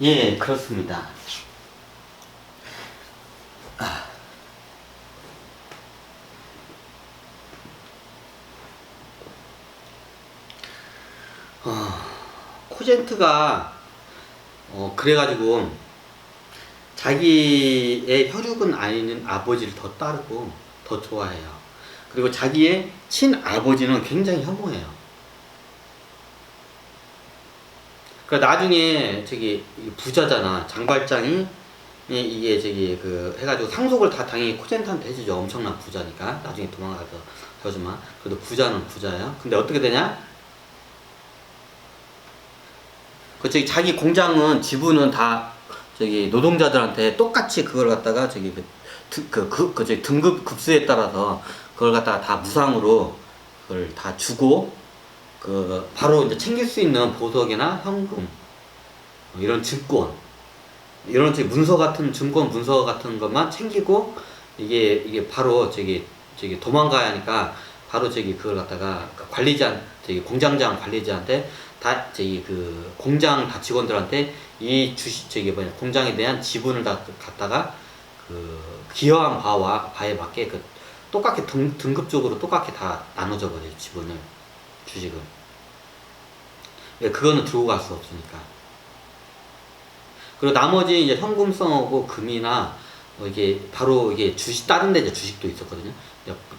예, 그렇습니다. 코젠트가 그래가지고 자기의 혈육은 아닌 아버지를 더 따르고 더 좋아해요. 그리고 자기의 친아버지는 굉장히 혐오해요. 그러니까 나중에 저기 부자잖아. 장발장이 이게 저기 그 해가지고 상속을 다 당연히 코젠트한테 해주죠. 엄청난 부자니까. 나중에 도망가서 저주만. 그래도 부자는 부자예요. 근데 어떻게 되냐? 그 저기 자기 공장은 지분은 다 저기 노동자들한테 똑같이 그걸 갖다가 저기 저기 등급 급수에 따라서 그걸 갖다가 다 무상으로 그걸 다 주고 그 바로 이제 챙길 수 있는 보석이나 현금 이런 증권 이런 문서 같은 증권 문서 같은 것만 챙기고 이게 바로 저기 도망가야 하니까 바로 저기 그걸 갖다가 그 관리자 저기 공장장 관리자한테 다 저기 그 공장 다 직원들한테 이 주식 저기 뭐냐 공장에 대한 지분을 다 갖다가 그 기여한 바에 맞게 그 똑같게 등급적으로 똑같게 다 나눠져 버려요. 지분을 주식을. 왜 그거는 들고 갈 수 없으니까. 그리고 나머지 이제 현금성하고 금이나 이게 바로 이게 주식 다른 데 이제 주식도 있었거든요.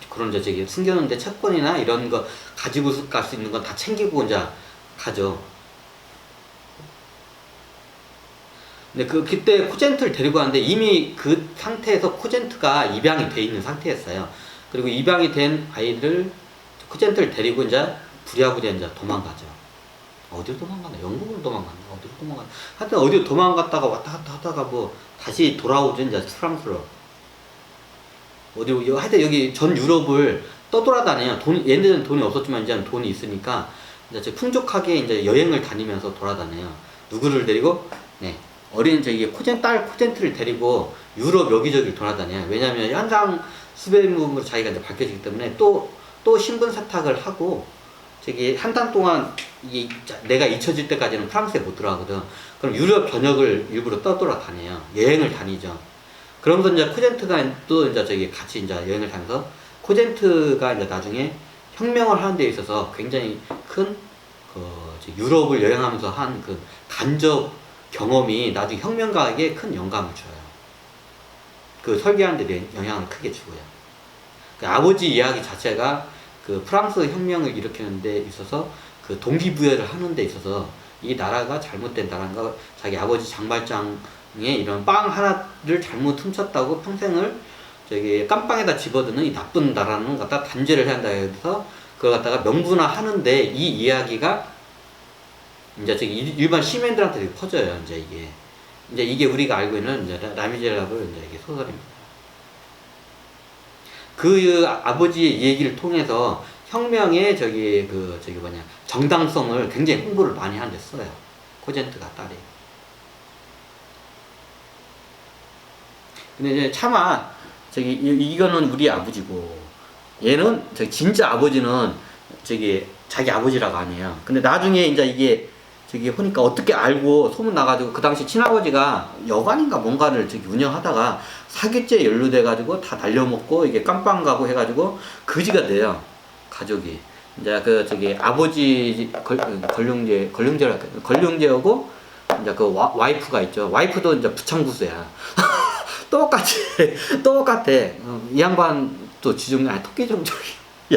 그런 이제 저기 숨겨놓은데 채권이나 이런 거 가지고 갈 수 있는 건 다 챙기고 이제 가죠. 근데 그때 코젠트를 데리고 왔는데 이미 그 상태에서 코젠트가 입양이 돼 있는 상태였어요. 그리고 입양이 된 아이들 코젠트를 데리고 이제 부랴부랴 이제 도망가죠. 어디로 도망가나? 영국으로 도망가나? 어디로 도망가나? 하여튼 어디로 도망갔다가 왔다 갔다 하다가 뭐 다시 돌아오죠. 이제 프랑스로. 어디로, 하여튼 여기 전 유럽을 떠돌아다녀요. 얘네들은 돈이 없었지만 이제는 돈이 있으니까 이제 풍족하게 이제 여행을 다니면서 돌아다녀요. 누구를 데리고? 네. 어린 저기 딸 코젠트를 데리고 유럽 여기저기 돌아다녀요. 왜냐면 현장 수배물로 자기가 이제 밝혀지기 때문에 또 신분 세탁을 하고 저기 한 달 동안 이게 내가 잊혀질 때까지는 프랑스에 못 들어가거든. 그럼 유럽 전역을 일부러 떠돌아다녀요. 여행을 다니죠. 그러면서 이제 코젠트가 또 이제 저기 같이 이제 여행을 다녀서 코젠트가 이제 나중에 혁명을 하는 데 있어서 굉장히 큰 유럽을 여행하면서 한 그 간접 경험이 나중에 혁명가에게 큰 영감을 줘요. 그 설계하는 데 영향을 크게 주고요. 그 아버지 이야기 자체가 그 프랑스 혁명을 일으키는 데 있어서 그 동기부여를 하는 데 있어서 이 나라가 잘못된 나라인가 자기 아버지 장발장의 이런 빵 하나를 잘못 훔쳤다고 평생을 저기 깜빵에다 집어드는 이 나쁜 나라는 갖다 단죄를 해야 한다 해서 그걸 갖다가 명분화 하는데 이 이야기가 이제 저기 일반 시민들한테 되게 퍼져요. 이제 이게 우리가 알고 있는 이제 라미제라블 이제 이게 소설입니다. 그 아버지의 얘기를 통해서 혁명의 저기 정당성을 굉장히 홍보를 많이 하는 데 써요. 코젠트가 딸이. 근데 이제 차마 이거는 우리 아버지고 얘는 진짜 아버지는 자기 아버지라고 아니에요. 근데 나중에 이제 이게 보니까 어떻게 알고 소문 나가지고 그 당시 친아버지가 여관인가 뭔가를 운영하다가 사기죄 연루돼가지고 다 날려먹고 이게 깜빵 가고 해가지고 거지가 돼요. 가족이. 이제 아버지 걸륭제하고 이제 그 와이프가 있죠. 와이프도 이제 부창구수야. 똑같아. 이 양반도 지중 토끼 종족이 이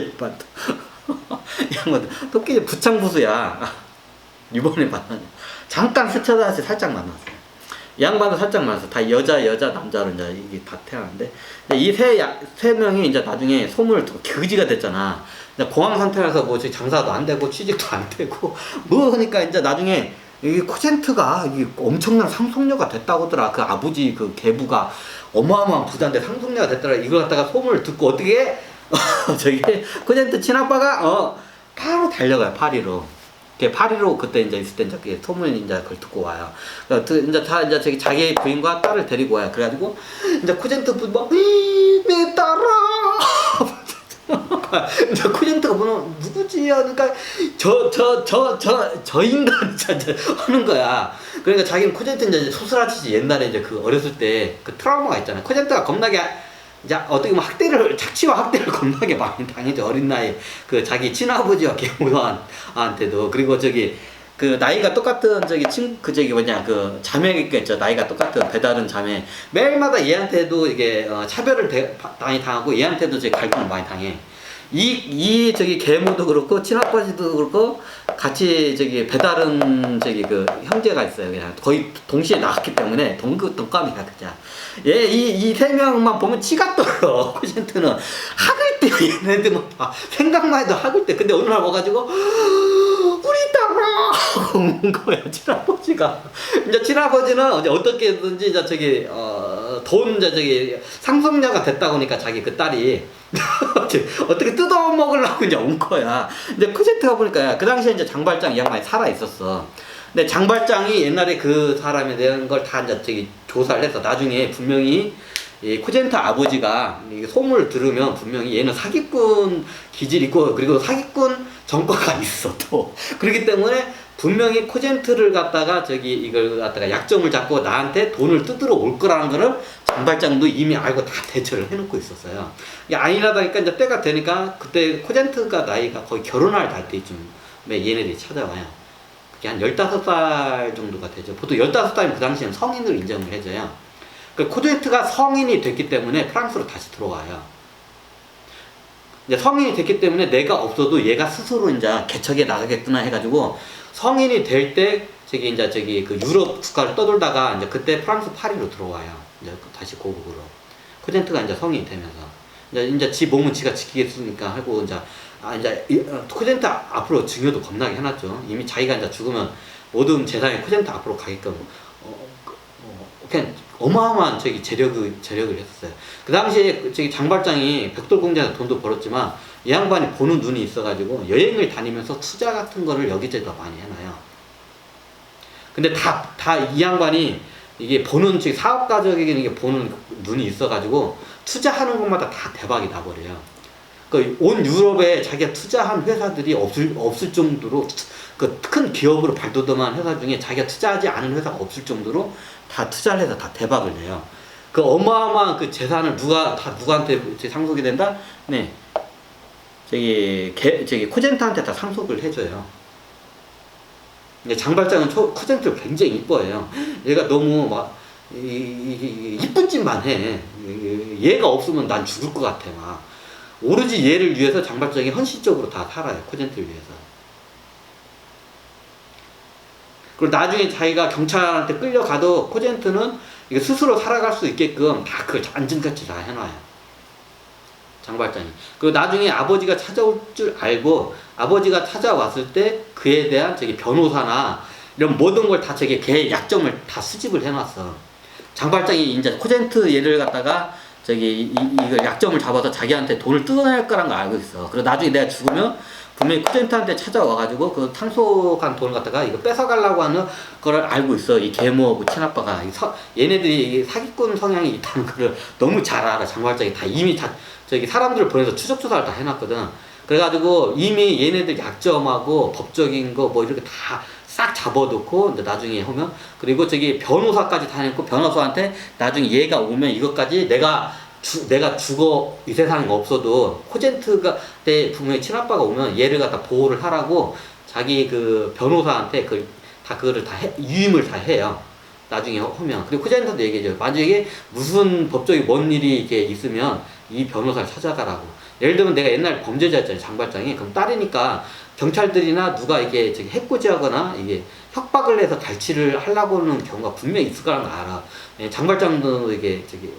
양반도 토끼 부창구수야. 이번에 만나냐. 잠깐 스쳐다시 살짝 만났어요. 이 양반도 살짝 만났어. 다 여자, 남자로 이제 이게 다 태어났는데 이 세 명이 이제 나중에 소문을 듣고 거지가 됐잖아. 공황 상태라서 뭐 장사도 안 되고 취직도 안 되고 뭐 하니까 이제 나중에 이 코젠트가 이게 엄청난 상속녀가 됐다고 하더라. 그 아버지 그 계부가 어마어마한 부자인데 상속녀가 됐더라. 이걸 갖다가 소문을 듣고 어떻게 코젠트 친아빠가 바로 달려가요. 파리로. 파리로 그때 이제 있을 때 이제 소문이 이제 그걸 듣고 와요. 이제 자기 부인과 딸을 데리고 와요. 그래가지고 이제 코젠트 내 딸아 거야. 이제 코젠트가 보면 누구지? 그러니까 저 인간 진짜 하는 거야. 그러니까 자기는 코젠트 이제 소스라치지 옛날에 이제 그 어렸을 때 그 트라우마가 있잖아요. 코젠트가 겁나게 이제 어떻게 보면 학대를 착취와 학대를 겁나게 많이 당했죠. 어린 나이에 그 자기 친아버지와 계모한테도. 그리고 저기 그 나이가 똑같은 저기 뭐냐 그 자매가 있겠죠. 나이가 똑같은 배다른 자매 매일마다 얘한테도 이게 차별을 많이 당하고 얘한테도 이제 갈등을 많이 당해. 이 저기 계모도 그렇고 친아버지도 그렇고 같이 저기 배다른 저기 그 형제가 있어요. 그냥 거의 동시에 나왔기 때문에 동감이야 그냥. 이 세 명만 보면 치가 떨어. 코젠트는 학을 때 얘네들은 생각만 해도 학을 때. 근데 어느 날 와가지고 우리 딸아 온 거야 친아버지가. 이제 친아버지는 이제 어떻게든지 이제 저기 돈 이제 저기 상속녀가 됐다 보니까 자기 그 딸이 어떻게 뜯어 먹으려고 이제 온 거야. 근데 코젠트가 보니까 그 당시에 이제 장발장 이 양반이 살아 있었어. 근데 장발장이 옛날에 그 사람에 대한 걸 다 이제 저기 조사를 해서 나중에 분명히 이 코젠트 아버지가 소문을 들으면 분명히 얘는 사기꾼 기질이 있고 그리고 사기꾼 전과가 있어 또. 그렇기 때문에 분명히 코젠트를 갖다가 저기 이걸 갖다가 약점을 잡고 나한테 돈을 뜯으러 올 거라는 거를 장발장도 이미 알고 다 대처를 해놓고 있었어요. 이게 아니라다니까 이제 때가 되니까 그때 코젠트가 나이가 거의 결혼할 때쯤에 얘네들이 찾아와요. 그게 한 15살 정도가 되죠. 보통 15살이면 그 당시에는 성인으로 인정을 해줘요. 그 코젠트가 성인이 됐기 때문에 프랑스로 다시 들어와요. 이제 성인이 됐기 때문에 내가 없어도 얘가 스스로 이제 개척에 나가겠구나 해가지고 성인이 될 때 저기 그 유럽 국가를 떠돌다가 이제 그때 프랑스 파리로 들어와요. 이제 다시 고국으로. 코젠트가 이제 성인이 되면서 이제 지 몸은 지가 지키겠으니까 하고 이제 코젠트 앞으로 증여도 겁나게 해놨죠. 이미 자기가 이제 죽으면 모든 재산이 코젠트 앞으로 가게끔 그냥 어마어마한 저기 재력을 했었어요. 그 당시에 저기 장발장이 벽돌공장에서 돈도 벌었지만 이 양반이 보는 눈이 있어가지고 여행을 다니면서 투자 같은 거를 여기저기다 많이 해놔요. 근데 다 이 양반이 이게 보는 저기 사업가적인 게 보는 눈이 있어가지고 투자하는 것마다 다 대박이 나버려요. 그 온 유럽에 자기가 투자한 회사들이 없을 정도로 그 큰 기업으로 발돋움한 회사 중에 자기가 투자하지 않은 회사가 없을 정도로 다 투자를 해서 다 대박을 내요. 그 어마어마한 그 재산을 누구한테 상속이 된다? 네. 저기 코젠트한테 다 상속을 해줘요. 근데 장발장은 코젠트를 굉장히 이뻐해요. 얘가 너무 막 이쁜 짓만 해. 얘가 없으면 난 죽을 것 같아 막. 오로지 얘를 위해서 장발장이 헌신적으로 다 살아요. 코젠트를 위해서. 그리고 나중에 자기가 경찰한테 끌려가도 코젠트는 이게 스스로 살아갈 수 있게끔 다 그걸 안전같이 다 해놔요. 장발장이. 그리고 나중에 아버지가 찾아올 줄 알고 아버지가 찾아왔을 때 그에 대한 저기 변호사나 이런 모든 걸 다 저기 걔의 약점을 다 수집을 해놨어. 장발장이 이제 코젠트 얘를 갖다가 저기 이걸 약점을 잡아서 자기한테 돈을 뜯어낼 거란 걸 알고 있어. 그리고 나중에 내가 죽으면 분명히 코젠트한테 찾아와가지고 그 탄속한 돈을 갖다가 이거 뺏어가려고 하는 거를 알고 있어. 이 계모하고 친아빠가 얘네들이 사기꾼 성향이 있다는 거를 너무 잘 알아. 장발장이 다 이미 저기 사람들을 보내서 추적 조사를 다 해놨거든. 그래가지고 이미 얘네들 약점하고 법적인 거 뭐 이렇게 다 싹 잡아놓고 이제 나중에 오면 그리고 저기 변호사까지 다 해놓고 변호사한테 나중에 얘가 오면 이것까지 내가 죽어 이 세상에 없어도 코젠트가 때 분명히 친아빠가 오면 얘를 갖다 보호를 하라고 자기 그 변호사한테 그거를 다 유임을 다 해요. 나중에 오면. 그리고 코젠트도 얘기해줘요. 만약에 무슨 법적인 뭔 일이 이렇게 있으면 이 변호사를 찾아가라고. 예를 들면 내가 옛날 범죄자였잖아요. 장발장이. 그럼 딸이니까 경찰들이나 누가 이게 저기 해코지하거나 이게 협박을 해서 갈취를 하려고 하는 경우가 분명히 있을 거라는 걸 알아. 장발장도 이게 저기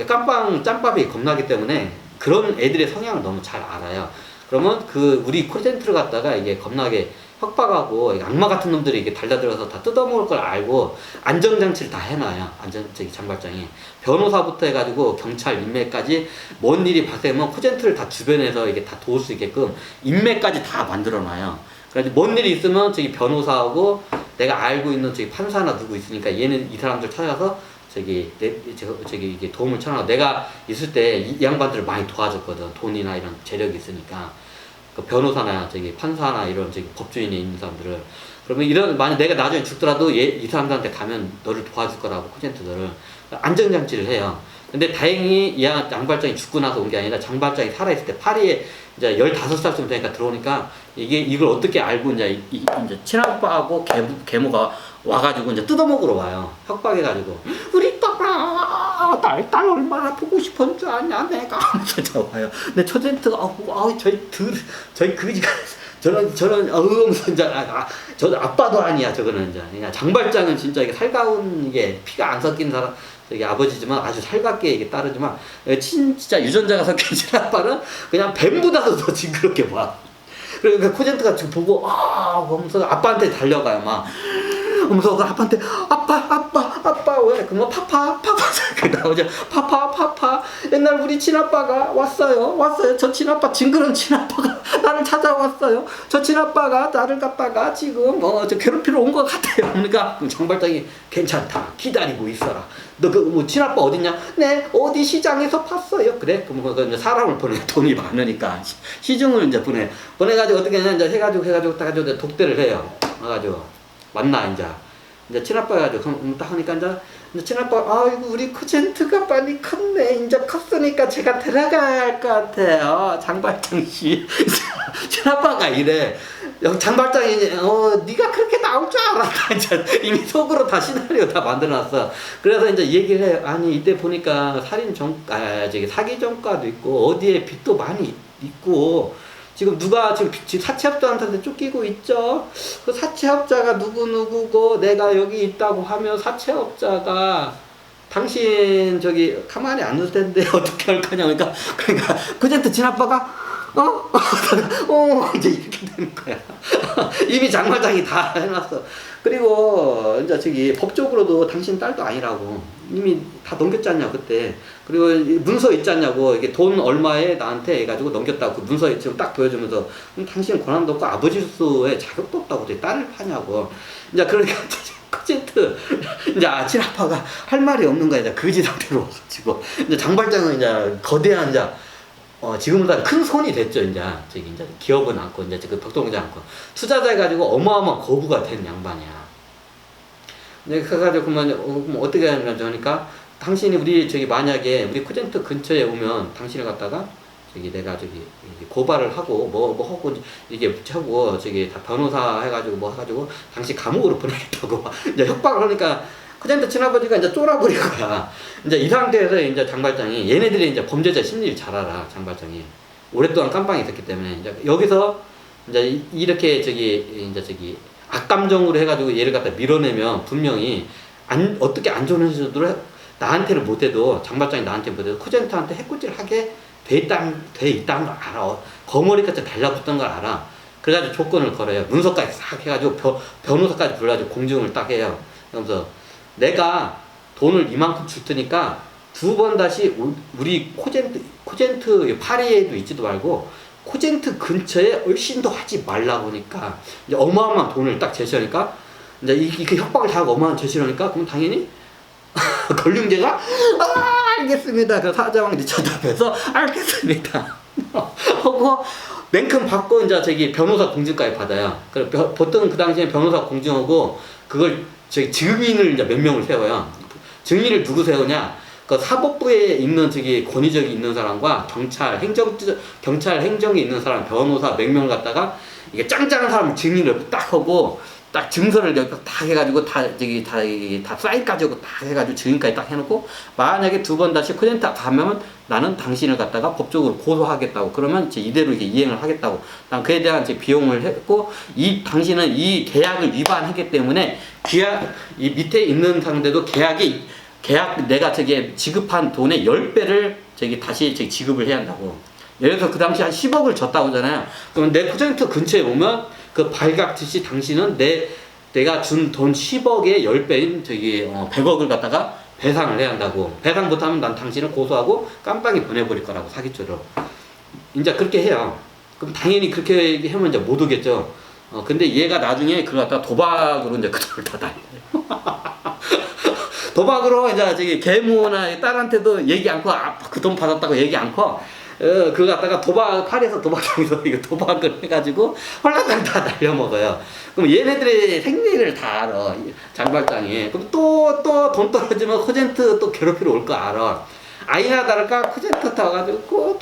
깜빵 짬밥이 겁나기 때문에 그런 애들의 성향을 너무 잘 알아요. 그러면 그 우리 코젠트를 갖다가 이게 겁나게 협박하고 악마 같은 놈들이 이게 달려들어서 다 뜯어먹을 걸 알고 안전장치를 다 해놔요. 저기 장발장이. 변호사부터 해가지고 경찰 인맥까지 뭔 일이 발생하면 코젠트를 다 주변에서 이게 다 도울 수 있게끔 인맥까지 다 만들어놔요. 그래서 뭔 일이 있으면 저기 변호사하고 내가 알고 있는 저기 판사나 누구 있으니까 얘는 이 사람들 찾아서 저기 이게 도움을 청하고 내가 있을 때 이 양반들을 많이 도와줬거든. 돈이나 이런 재력이 있으니까. 그 변호사나 저기 판사나 이런 저기 법조인에 있는 사람들을 그러면 이런 만약 내가 나중에 죽더라도 이 사람들한테 가면 너를 도와줄 거라고 코젠트들을 안전장치를 해요. 근데 다행히 이 장발장이 죽고 나서 온 게 아니라 장발장이 살아있을 때 파리에 이제 15살쯤 되니까 들어오니까 이걸 어떻게 알고 이제 이제 친아빠하고 계모가 와가지고 이제 뜯어먹으러 와요. 협박해가지고 우리 딸아 딸 얼마나 보고 싶은 줄 아냐 내가 하면서 와요. 근데 초젠트가 저희 그지가 저는 하면서 이제 저 아빠도 아니야 저거는 이제 그냥 장발장은 진짜 이게 살가운 이게 피가 안 섞인 사람. 저기 아버지지만 아주 살갑게 이게 따르지만 진짜 유전자가 섞인 친아빠는 그냥 뱀보다도 더 징그럽게 봐. 그러니까 코젠트가 지금 보고 하면서 아빠한테 달려가요 막. 하면서 아빠한테 아빠 왜 그뭐 파파 이렇게 나오죠. 파파 옛날 우리 친아빠가 왔어요 저 친아빠 징그러운 친아빠가 나를 찾아왔어요. 저 친아빠가 나를 갖다가 지금 저 괴롭히러 온 것 같아요. 그러니까 장발장이 괜찮다 기다리고 있어라. 너 그 뭐 친아빠 어딨냐? 네 어디 시장에서 팠어요. 그래? 그럼 이제 사람을 보내. 돈이 많으니까 시중을 이제 보내가지고 어떻게 하냐 이제 해가지고 독대를 해요. 해가지고 만나 이제 친아빠 가지고 딱 하니까 이제 친아빠 아이고 우리 코젠트가 많이 컸네. 이제 컸으니까 제가 들어갈 것 같아요. 장발장 씨. 친아빠가 이래. 장발장이 네가 그렇게 나올 줄 알았다. 이제 이미 속으로 다 시나리오 다 만들어놨어. 그래서 이제 얘기를 해요. 아니 이때 보니까 사기 전과도 있고 어디에 빚도 많이 있고. 지금 누가 지금 사채업자한테 쫓기고 있죠? 그 사채업자가 누구고 내가 여기 있다고 하면 사채업자가 당신 저기 가만히 안 있을 텐데 어떻게 할 거냐. 그러니까 코젠트 친아빠가 이제 이렇게 되는 거야. 이미 장발장이 다 해놨어. 그리고 이제 저기 법적으로도 당신 딸도 아니라고 이미 다 넘겼잖냐 그때. 그리고 문서 있지 않냐고 이게 돈 얼마에 나한테 해가지고 넘겼다고 그 문서 지금 딱 보여주면서 당신 권한도 없고 아버지로서의 자격도 없다고 내 딸을 파냐고. 이제 그러니까 코젠트 이제 친아빠가 할 말이 없는 거야. 이제 거지 상태로 와가지고 이제 장발장은 이제 거대한 이제 지금보다 큰 손이 됐죠. 이제 기업은 않고 이제 그 벽동자 않고 투자자 해가지고 어마어마한 거부가 된 양반이야. 근데 그래가지고 그러면 어떻게 하냐니까 당신이 우리 만약에 우리 코젠트 근처에 오면 당신을 갖다가 내가 고발을 하고 뭐 하고 이게 하고 다 변호사 해가지고 해가지고 당신 감옥으로 보내겠다고 이제 협박을 하니까. 코젠트 친아버지가 이제 쫄아버린 거야. 이제 이 상태에서 이제 장발장이 얘네들이 이제 범죄자 심리를 잘 알아. 장발장이 오랫동안 깜빵에 있었기 때문에 이제 여기서 이제 이렇게 악감정으로 해가지고 얘를 갖다 밀어내면 분명히 어떻게 안 좋은 현실들을 나한테는 못해도 장발장이 나한테 못해도 코젠트한테 해코지를 하게 돼 있다는 걸 알아. 거머리까지 달라붙던 걸 알아. 그래가지고 조건을 걸어요. 문서까지 싹 해가지고 변호사까지 불러가지고 공증을 딱 해요. 그러면서 내가 돈을 이만큼 줄 테니까 2번 다시 우리 코젠트 파리에도 있지도 말고 코젠트 근처에 얼씬 더 하지 말라고 하니까 이제 어마어마한 돈을 딱 제시하니까 이제 이렇게 협박을 다 하고 어마어마한 제시를 하니까 그럼 당연히 권륭제가 알겠습니다. 그 사자왕 쳐다보면서 알겠습니다. 하고 맨큼 받고 이제 변호사 공증까지 받아요. 보통 그 당시에 변호사 공증하고 그걸 증인을 이제 몇 명을 세워요. 증인을 누구 세우냐? 그 사법부에 있는 권위적이 있는 사람과 경찰 행정에 있는 사람, 변호사 몇 명을 갖다가 이게 짱짱한 사람 증인을 딱 하고 딱 증서를 딱 해가지고 다 사인까지 하고 딱 해가지고 증인까지 딱 해놓고 만약에 2번 다시 코젠트 가면 나는 당신을 갖다가 법적으로 고소하겠다고 그러면 이대로 이행을 하겠다고 난 그에 대한 비용을 했고 당신은 이 계약을 위반했기 때문에 이 밑에 있는 상대도 계약 내가 지급한 돈의 10배를 다시 지급을 해야 한다고. 예를 들어서 그 당시 한 10억을 줬다고 하잖아요. 그러면 내 코젠트 근처에 오면 그 발각듯이 당신은 내가 준 돈 10억의 10배인 100억을 갖다가 배상을 해야 한다고. 배상 못하면 난 당신을 고소하고 깜빵이 보내버릴 거라고 사기죄로. 이제 그렇게 해요. 그럼 당연히 그렇게 하면 이제 못 오겠죠. 근데 얘가 나중에 그걸 갖다가 도박으로 이제 그 돈을 다 달려요. 도박으로 이제 저기 계모나 딸한테도 얘기 않고 그 돈 받았다고 얘기 않고 그거 갖다가 파리에서 도박장에서 이거 도박을 해가지고 홀라당 다 날려먹어요. 그럼 얘네들의 생리를 다 알아, 장발장이. 그럼 또 돈 떨어지면 코젠트 또 괴롭히러 올 거 알아. 아이나 다를까 코젠트 와가지고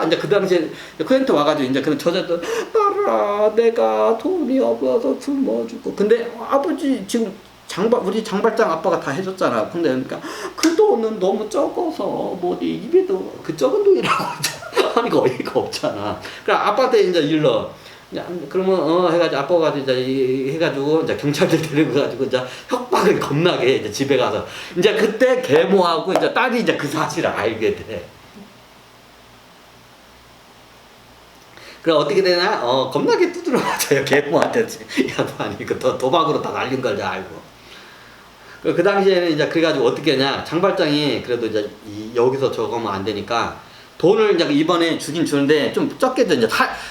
이제 그 당시에 코젠트 와가지고 이제 그런 저자도 알아, 내가 돈이 없어서 굶어주고. 근데 아버지 지금 우리 장발장 아빠가 다 해줬잖아. 근데 그러니까 그 돈은 너무 적어서 뭐 네 입에도 그 적은 돈이라고 하니까 어이가 없잖아. 그래 아빠한테 이제 일러. 그러면 해가지고 아빠가 이제 해가지고 이제 경찰들 데리고 가지고 이제 협박을 겁나게 이제 집에 가서 이제 그때 계모하고 이제 딸이 이제 그 사실을 알게 돼. 그래 어떻게 되나? 겁나게 두드려 맞아요 계모한테. 양반이 그 도박으로 다 날린 걸 알고. 그 당시에는 이제 그래가지고 어떻게 하냐, 장발장이 그래도 이제 여기서 저거면 안 되니까 돈을 이제 이번에 주긴 주는데 좀 적게 줘. 이제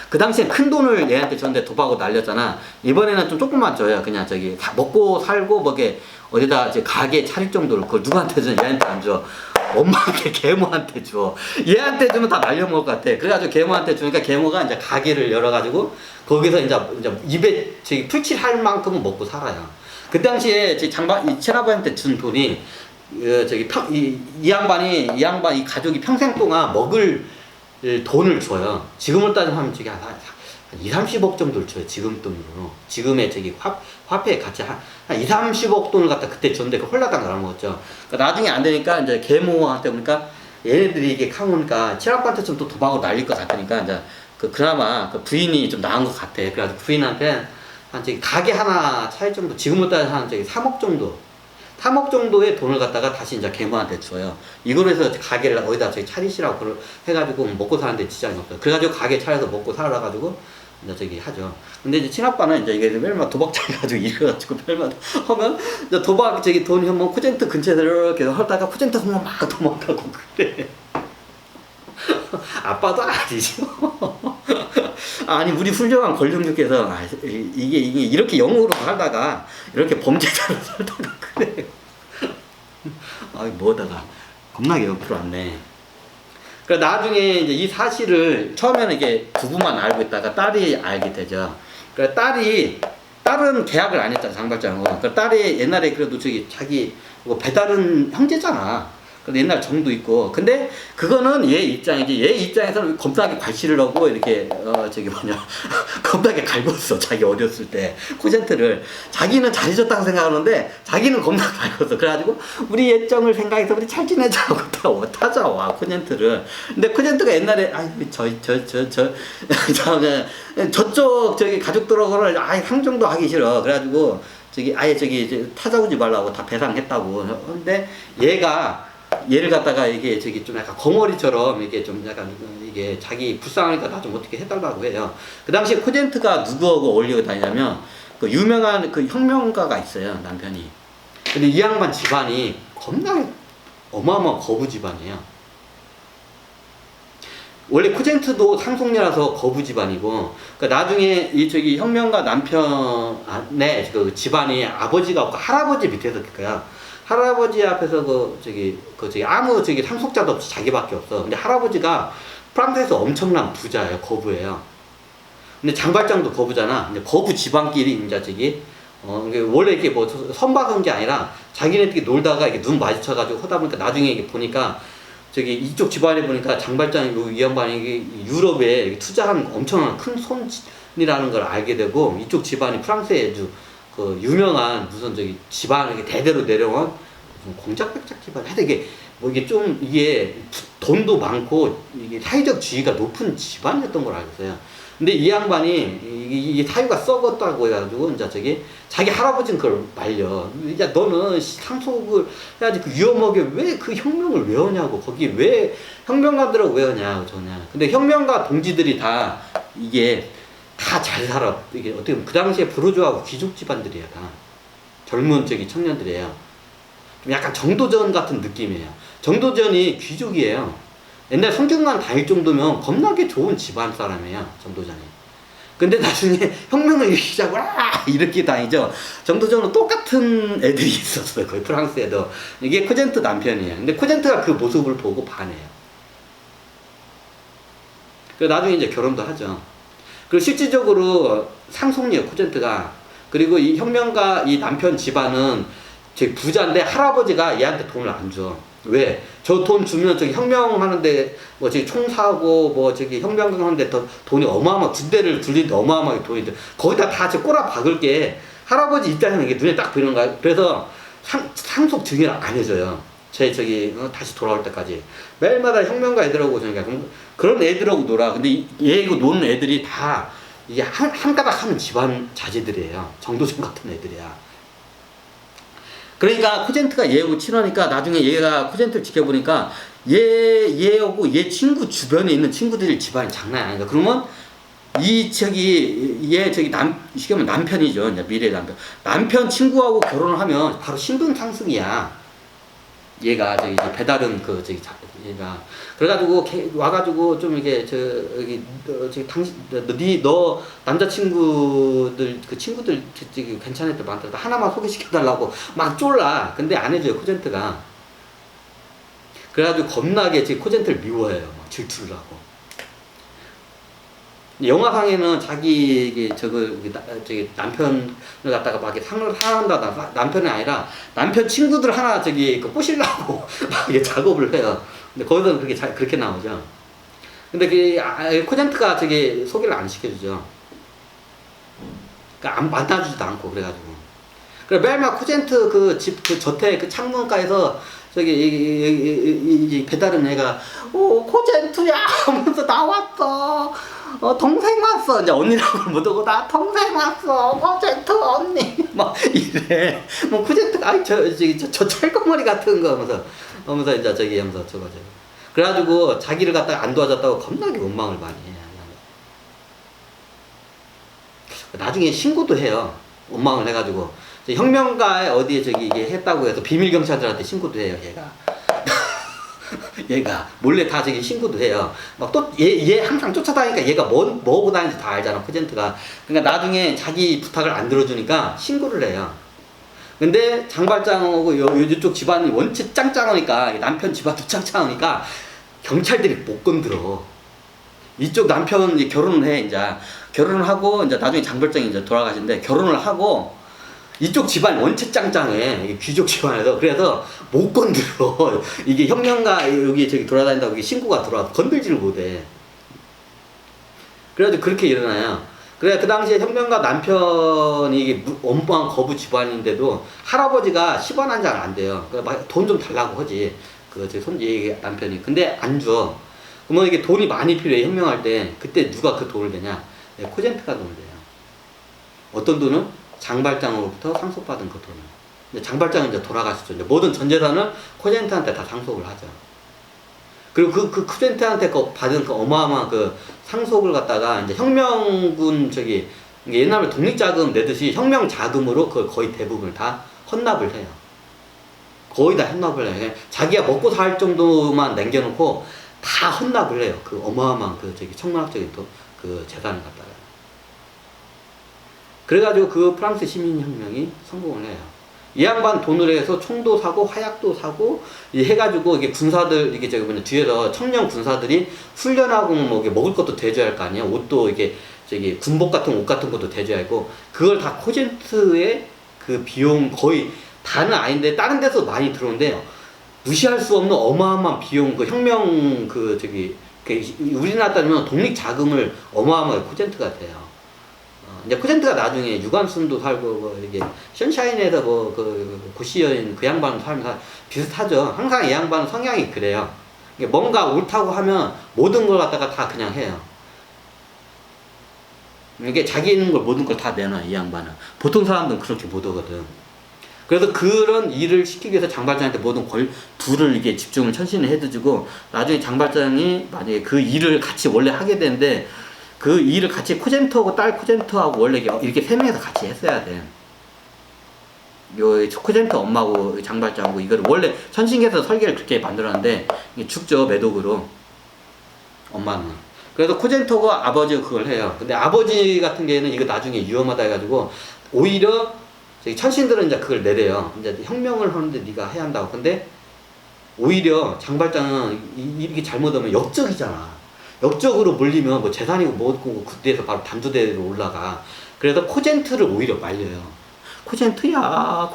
그 당시에 큰 돈을 얘한테 줬는데 도박으로 날렸잖아. 이번에는 좀 조금만 줘요. 그냥 저기 다 먹고 살고 뭐게 어디다 이제 가게 차릴 정도로. 그걸 누구한테 줘? 얘한테 안 줘. 엄마한테 계모한테 줘. 얘한테 주면 다 날려먹을 것 같아. 그래가지고 계모한테 주니까 계모가 이제 가게를 열어가지고 거기서 이제 입에 저기 풀칠할 만큼은 먹고 살아요. 그 당시에 이 친아버지한테 준 돈이 이 양반이 가족이 평생 동안 먹을 돈을 줘요. 지금을 따지면 저기 한 2, 30억 정도를 줘요. 지금 돈으로. 지금의 저기 화폐 가치 한 2, 30억 돈을 갖다 그때 줬는데 그 홀라당 날아먹었죠. 그러니까 나중에 안 되니까 이제 계모한테 보니까 얘네들이 이게 강우니까 친아빠한테 좀 또 도박으로 날릴 것 같으니까 이제 그나마 그 부인이 좀 나은 것 같아. 그래가지고 부인한테 한 저기 가게 하나 차릴 정도, 지금으로 따지면 한 저기 3억 정도. 3억 정도의 돈을 갖다가 다시 이제 계모한테 줘요. 이걸로 해서 가게를 어디다 저기 차리시라고 그걸 해가지고 먹고 사는데 지장이 없어요. 그래가지고 가게 차려서 먹고 살아가지고 이제 저기 하죠. 근데 이제 친아빠는 이제 이게 매일마다 도박장 가지고 일해가지고 매일마다 하면 이제 도박 저기 돈 현금 코젠트 근처에서 이렇게 하다가 코젠트 보면 막 도망가고 그래. 아빠도 아니죠. 아니 우리 훌륭한 권력류께서 이게 이렇게 영웅으로 살다가 이렇게 범죄자로 살다가 그래. 아이 뭐다가 겁나게 옆으로 왔네. 그래 나중에 이제 이 사실을 처음에는 이게 부부만 알고 있다가 딸이 알게 되죠. 그래 딸은 계약을 안 했잖아 장발장하고. 그 딸이 옛날에 그래도 저기 자기 배달은 형제잖아. 근데 옛날 정도 있고. 근데 그거는 얘 입장이지. 얘 입장에서는 겁나게 괄시를 하고 이렇게 겁나게 갈궜어. 자기 어렸을 때 코젠트를 자기는 잘해줬다고 생각하는데 자기는 겁나게 갈궜어. 그래가지고 우리 예정을 생각해서 우리 잘 지내자고 타자와 코젠트를. 근데 코젠트가 옛날에 저쪽 저기 가족들하고는 상종도 하기 싫어. 그래가지고 저기 타자오지 말라고 다 배상했다고. 근데 얘를 갖다가 이게 저기 좀 약간 거머리처럼 이게 좀 약간 이게 자기 불쌍하니까 나 좀 어떻게 해달라고 해요. 그 당시에 코젠트가 누구하고 어울리고 다니냐면 그 유명한 그 혁명가가 있어요, 남편이. 근데 이 양반 집안이 겁나게 어마어마한 거부 집안이에요. 원래 코젠트도 상속녀라서 거부 집안이고, 그러니까 나중에 이 혁명가 남편의 그 집안이 아버지가 없고 할아버지 밑에서 거야. 할아버지 앞에서 아무 상속자도 없이 자기밖에 없어. 근데 할아버지가 프랑스에서 엄청난 부자예요. 거부예요. 근데 장발장도 거부잖아. 근데 거부 집안끼리 이제 원래 이렇게 뭐 선박한 게 아니라 자기네들이 놀다가 이렇게 눈 마주쳐가지고 하다 보니까 나중에 이게 보니까 이쪽 집안에 보니까 장발장이 이 양반이 유럽에 투자한 엄청난 큰 손이라는 걸 알게 되고, 이쪽 집안이 프랑스에 아주 그 유명한 무슨 집안 이렇게 대대로 내려온 공작백작 집안. 하여튼 이게 돈도 많고 이게 사회적 지위가 높은 집안이었던 걸 알고 있어요. 근데 이 양반이 이게 사유가 썩었다고 해가지고 이제 자기 할아버지는 그걸 말려. 야 너는 상속을 해야지 그 위험하게 왜 그 혁명을 왜 하냐고. 거기 왜 혁명가들하고 왜 하냐고 저냐. 근데 혁명가 동지들이 다 잘 살아. 이게 어떻게 보면 그 당시에 부르주아하고 귀족 집안들이에요. 다 젊은 청년들이에요. 좀 약간 정도전 같은 느낌이에요. 정도전이 귀족이에요. 옛날 성균관 다닐 정도면 겁나게 좋은 집안 사람이에요. 정도전이. 근데 나중에 혁명을 일으키자고 이렇게 다니죠. 정도전으로 똑같은 애들이 있었어요. 거의 프랑스에도. 이게 코젠트 남편이에요. 근데 코젠트가 그 모습을 보고 반해요. 그리고 나중에 이제 결혼도 하죠. 그리고 실질적으로 상속녀 코젠트가. 그리고 이 혁명가 이 남편 집안은 저기 부자인데 할아버지가 얘한테 돈을 안 줘. 왜? 저 돈 주면 저기 혁명하는데 뭐 저기 총 사고 뭐 저기 혁명하는데 더 돈이 어마어마 군대를 굴리는데 어마어마하게 돈이 돼. 거기다 다 저 꼬라 박을게. 할아버지 입장에서는 이게 눈에 딱 보이는 거야. 그래서 상속 증여를 안 해줘요. 저기 다시 돌아올 때까지 매일마다 혁명가 애들하고 저니까 그런 애들하고 놀아. 근데 얘하고 노는 애들이 다 이게 한 가닥 하는 집안 자제들이에요. 정도전 같은 애들이야. 그러니까 코젠트가 얘하고 친하니까 나중에 얘가 코젠트를 지켜보니까 얘하고 얘 친구 주변에 있는 친구들이 집안이 장난이 아니다. 그러면 얘 저기 시키면 남편이죠. 이제 미래 남편. 남편 친구하고 결혼을 하면 바로 신분 상승이야. 얘가 저기 배달은 얘가 그래가지고 와가지고 좀 이게 저기 너 남자친구들 그 친구들 저기 괜찮은 애들 많더라도 하나만 소개시켜달라고 막 쫄라. 근데 안 해줘요 코젠트가. 그래가지고 겁나게 지금 코젠트를 미워해요. 막 질투를 하고. 영화상에는 자기 저기 남편을 갖다가 막 상을 사랑한다. 남편이 아니라 남편 친구들 하나 저기 꼬시려고 막 이게 작업을 해요. 근데 거기서는 그렇게 나오죠. 근데 코젠트가 저기 소개를 안 시켜주죠. 그러니까 안 만나주지도 않고 그래가지고. 그래 매일마다 코젠트 그 집 그 저택 그 창문가에서 저기 이 배달은 애가 코젠트야 하면서 나왔어. 동생 왔어. 이제 언니라고 못 오고 나 동생 왔어. 코젠트 언니 막 이래. 뭐 코젠트가 아이 저 철거머리 같은 거 하면서 이제 저기 하면서 저거. 그래가지고 자기를 갖다가 안 도와줬다고 겁나게 원망을 많이 해요. 나중에 신고도 해요. 원망을 해가지고 혁명가에 어디에 저기 이게 했다고 해서 비밀 경찰들한테 신고도 해요. 얘가 몰래 다 저기 신고도 해요. 막 또 얘 항상 쫓아다니니까 얘가 뭐하고 다니는지 다 알잖아 코젠트가. 그러니까 나중에 자기 부탁을 안 들어주니까 신고를 해요. 근데 장발장하고 이쪽 집안이 원체 짱짱하니까 남편 집안도 짱짱하니까 경찰들이 못 건드려. 이쪽 남편 이제 결혼을 해. 이제 결혼을 하고 이제 나중에 장발장이 이제 돌아가신데 결혼을 하고 이쪽 집안 원체 짱짱해. 귀족 집안에서. 그래서 못 건드려. 이게 혁명가 여기 저기 돌아다닌다고 이게 신고가 들어와서 건들지를 못해. 그래가지고 그렇게 일어나요. 그래 그 당시에 혁명가 남편이 이게 엄부한 거부 집안인데도 할아버지가 10원 한 장 안 돼요. 돈 좀 달라고 하지. 제 손지 남편이. 근데 안 줘. 그러면 이게 돈이 많이 필요해 혁명할 때. 그때 누가 그 돈을 내냐? 코젠트가 돈을 내요. 어떤 돈은? 장발장으로부터 상속받은 그 돈을. 장발장은 이제 돌아가시죠. 이제 모든 전 재산을 코젠트한테 다 상속을 하죠. 그리고 그 코젠트한테 받은 그 어마어마한 그 상속을 갖다가 이제 혁명군 저기 옛날에 독립자금 내듯이 혁명 자금으로 그걸 거의 대부분 다 헌납을 해요. 거의 다 헌납을 해요. 자기가 먹고 살 정도만 남겨놓고 다 헌납을 해요. 그 어마어마한 그 저기 천문학적인 그 재산을 갖다가. 그래가지고 그 프랑스 시민혁명이 성공을 해요. 이 양반 돈을 해서 총도 사고 화약도 사고 해가지고 이게 군사들 이게 뒤에서 청년 군사들이 훈련하고 뭐 먹을 것도 대줘야 할 거 아니에요. 옷도 이게 군복 같은 옷 같은 것도 대줘야 하고 그걸 다 코젠트의 그 비용 거의 다는 아닌데 다른 데서 많이 들어오는데 무시할 수 없는 어마어마한 비용 그 혁명 우리나라 따지면 독립 자금을 어마어마하게 코젠트가 돼요. 이제 코젠트가 나중에 유관순도 살고 이게 션샤인에서 고시 여인 그 양반도 살면서 비슷하죠. 항상 이 양반은 성향이 그래요. 뭔가 옳다고 하면 모든 걸 갖다가 다 그냥 해요. 이게 자기 있는 걸 모든 걸 다 내놔 이 양반은. 보통 사람들은 그렇게 못 하거든. 그래서 그런 일을 시키기 위해서 장발장한테 모든 부를 이게 집중을 천신을 해주고 나중에 장발장이 만약에 그 일을 같이 원래 하게 되는데 그 일을 같이 코젠트하고 딸 코젠트하고 원래 이렇게 세 명이서 같이 했어야 돼. 코젠트 엄마하고 장발장하고 이거를 원래 천신계에서 설계를 그렇게 만들었는데 죽죠 매독으로 엄마는. 그래서 코젠터가 아버지가 그걸 해요. 근데 아버지 같은 경우에는 이거 나중에 위험하다 해가지고 오히려 저기 천신들은 이제 그걸 내려요. 이제 혁명을 하는데 네가 해야 한다고. 근데 오히려 장발장은 이렇게 잘못하면 역적이잖아. 역적으로 몰리면 뭐 재산이고 뭐고 그때에서 바로 단두대로 올라가. 그래서 코젠트를 오히려 말려요. 코젠트야,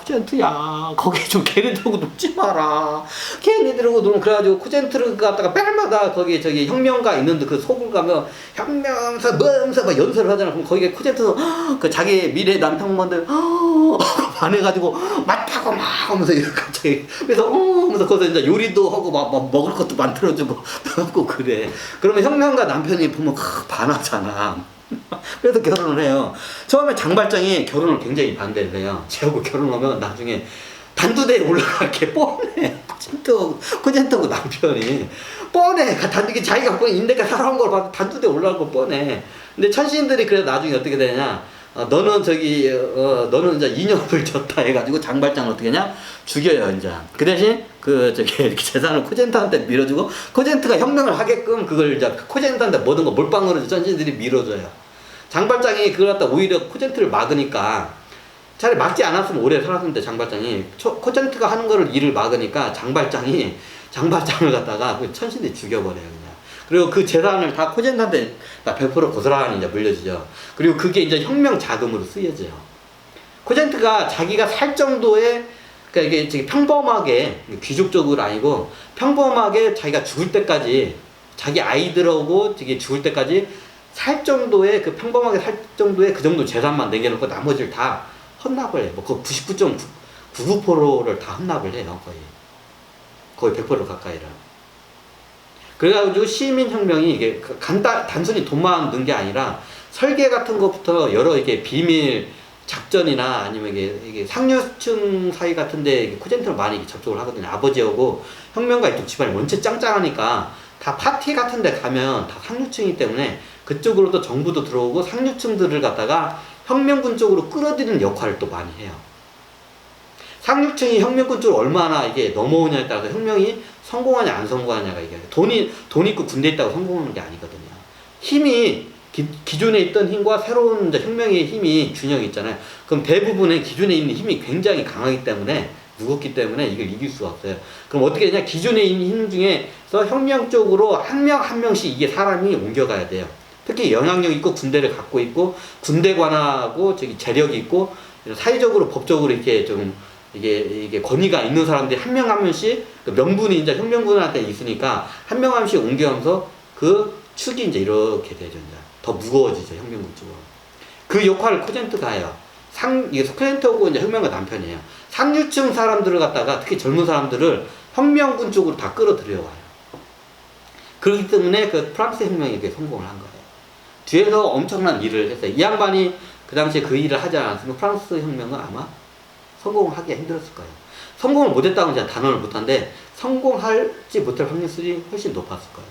거기 좀 걔네들하고 놀지 마라. 걔네들하고 놀면 그래가지고 코젠트를 갖다가 빨마다 거기 저기 혁명가 있는데 그 속을 가면 혁명사 뭐면서 막 연설을 하잖아. 그럼 거기에 코젠트도 그 자기 미래 남편분들 반해가지고 맞다고 막 하면서 이렇게 갑자기 그래서 하면서 거기서 이제 요리도 하고 막 먹을 것도 만들어주고 하고 그래. 그러면 혁명가 남편이 보면 반하잖아. 그래서 결혼을 해요. 처음에 장발장이 결혼을 굉장히 반대를 해요. 쟤하고 결혼하면 나중에 단두대에 올라갈 게 뻔해. 코젠트하고 남편이 뻔해. 단두대 자기가 본 인대가 살아온 걸 봐도 단두대에 올라갈 거 뻔해. 근데 천신들이 그래서 나중에 어떻게 되냐? 너는 너는 이제 이념을 졌다 해가지고 장발장을 어떻게 하냐? 죽여요, 이제. 그 대신 재산을 코젠트한테 밀어주고 코젠트가 혁명을 하게끔 그걸 이제 코젠트한테 모든 거 몰빵으로 천신들이 밀어줘요. 장발장이 그걸 갖다 오히려 코젠트를 막으니까 차라리 막지 않았으면 오래 살았는데 장발장이 코젠트가 하는 거를 일을 막으니까 장발장을 갖다가 그 천신들이 죽여버려요, 그냥. 그리고 그 재산을 다 코젠트한테 100% 고스란히 이제 물려주죠. 그리고 그게 이제 혁명 자금으로 쓰여져요. 코젠트가 자기가 살 정도의, 그러니까 이게 평범하게, 귀족적으로 아니고, 평범하게 자기가 죽을 때까지, 자기 아이들하고 죽을 때까지 살 정도의, 평범하게 살 정도의 그 정도 재산만 남겨놓고 나머지를 다 헌납을 해요. 그 99.99%를 다 헌납을 해요, 거의 100% 가까이를. 그래가지고 시민혁명이 이게 단순히 돈만 넣은 게 아니라 설계 같은 것부터 여러 이렇게 비밀 작전이나 아니면 이게 상류층 사이 같은데 코젠트를 많이 접촉을 하거든요. 아버지하고 혁명가 이쪽 집안이 원체 짱짱하니까 다 파티 같은 데 가면 다 상류층이기 때문에 그쪽으로도 정부도 들어오고 상류층들을 갖다가 혁명군 쪽으로 끌어들이는 역할을 또 많이 해요. 상류층이 혁명군 쪽으로 얼마나 이게 넘어오냐에 따라서 혁명이 성공하냐 안 성공하냐가 이게 돈 있고 군대 있다고 성공하는 게 아니거든요. 힘이 기존에 있던 힘과 새로운 이제 혁명의 힘이 균형이 있잖아요. 그럼 대부분의 기존에 있는 힘이 굉장히 강하기 때문에 무겁기 때문에 이걸 이길 수가 없어요. 그럼 어떻게 되냐? 기존에 있는 힘 중에서 혁명 쪽으로 한 명 한 명씩 이게 사람이 옮겨가야 돼요. 특히 영향력 있고 군대를 갖고 있고 군대관하고 재력이 있고 사회적으로 법적으로 이렇게 좀 이게 권위가 있는 사람들이 한 명 한 명씩 그 명분이 이제 혁명군한테 있으니까 한 명 한 명씩 옮겨가면서 그 축이 이제 이렇게 되죠. 이제 더 무거워지죠, 혁명군 쪽으로. 그 역할을 코젠트가 해요. 이게 코젠트하고 이제 혁명가 남편이에요. 상류층 사람들을 갖다가 특히 젊은 사람들을 혁명군 쪽으로 다 끌어들여와요. 그렇기 때문에 그 프랑스 혁명이 이렇게 성공을 한 거예요. 뒤에서 엄청난 일을 했어요. 이 양반이 그 당시에 그 일을 하지 않았으면 프랑스 혁명은 아마 성공을 하기가 힘들었을 거예요. 성공을 못했다고 제가 단언을 못한데 성공하지 못할 확률이 훨씬 높았을 거예요.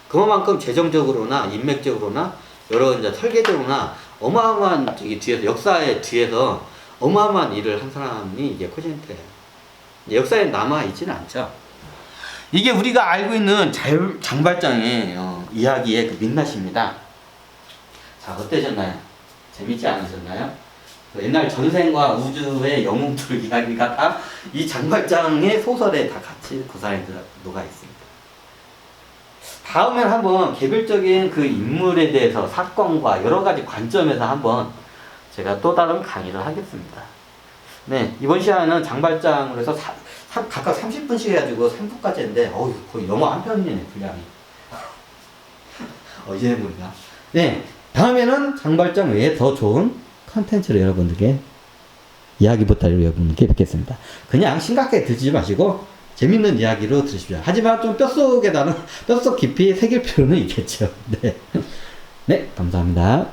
그만큼 재정적으로나 인맥적으로나 여러 이제 설계적으로나 어마어마한 뒤에서 역사의 뒤에서 어마어마한 일을 한 사람이 이게 코젠트예요. 역사에 남아 있지는 않죠. 이게 우리가 알고 있는 장발장의 이야기의 그 민낯입니다. 자, 어떠셨나요? 재밌지 않으셨나요? 옛날 전생과 우주의 영웅들 이야기가 다 이 장발장의 소설에 다 같이 고스란히 녹아 있습니다. 다음엔 한번 개별적인 그 인물에 대해서 사건과 여러 가지 관점에서 한번 제가 또 다른 강의를 하겠습니다. 네, 이번 시간은 장발장으로 해서 각각 30분씩 해가지고 3부까지 했는데, 거의 영화 한 편이네, 분량이. 이제 해보니까. 네, 다음에는 장발장 외에 더 좋은 컨텐츠를 여러분들께 이야기 보따리로 여러분께 뵙겠습니다. 그냥 심각하게 듣지 마시고 재밌는 이야기로 들으십시오. 하지만 좀 뼛속 깊이 새길 필요는 있겠죠. 네. 네, 감사합니다.